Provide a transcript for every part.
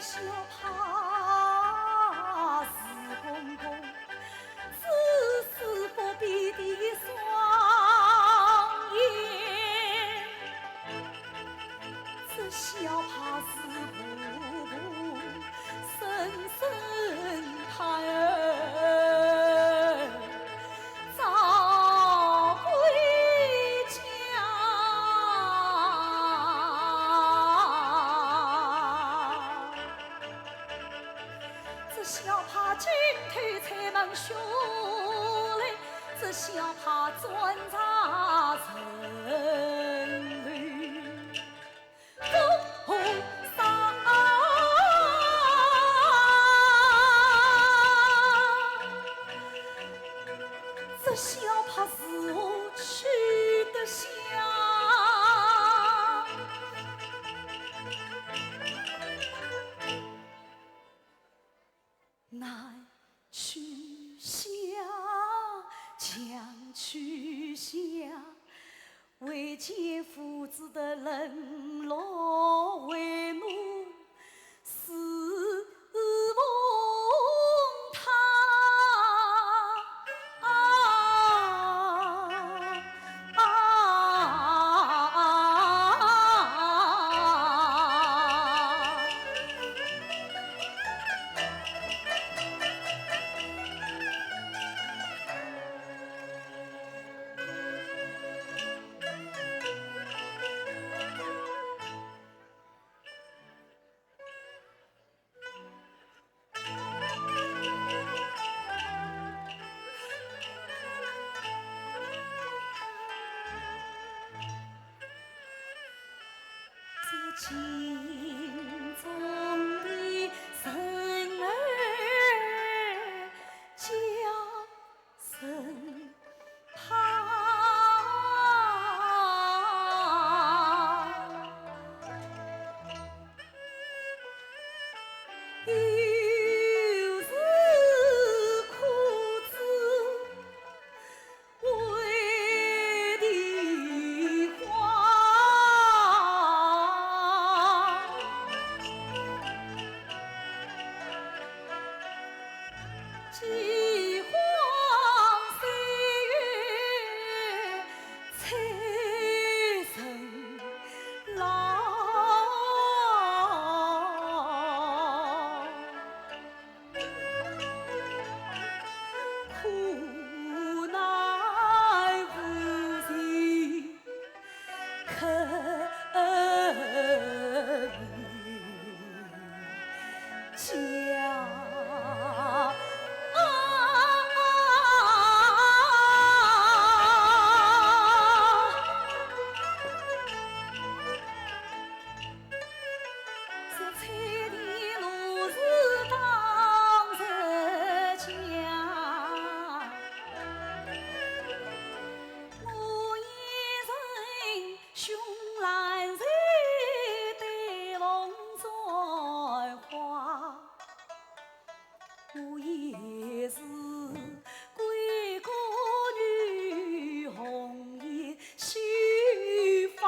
小怕是公公，只是不必的双眼，这小怕是婆婆深深胎儿早归家。小怕金头才能学来，这小怕专查人类风沙。这小怕是我吃得下。难取下，强取下，为见父子的冷落为奴，是梦他。心中的生儿叫声怕，有时苦子为的花。饥荒岁月才人老，苦奈无人肯家。我也是贵国女，红颜须发，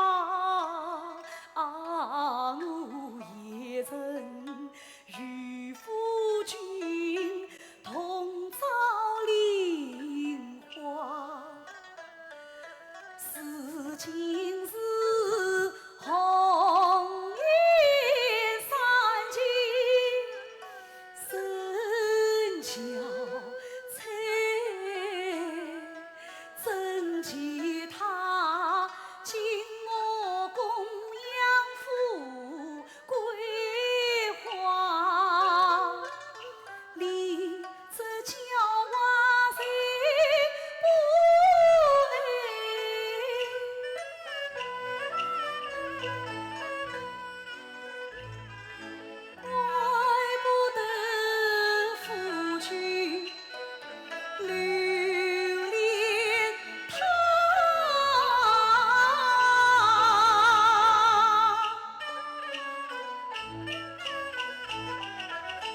我也曾与夫君同遭菱花，是今是红颜三千。小菜真其他，今我供养富贵花，你这叫我谁不爱？怪不得夫君留恋他，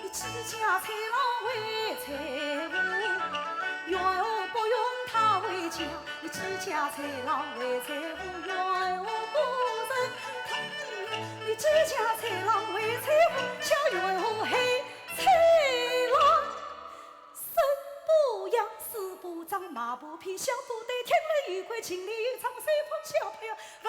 你几家财郎为财物，用不用他为家？你几家财郎为财物，用不人他？你几家财郎为财物，家用不平小不对，听了玉桂情里唱随风小飘，不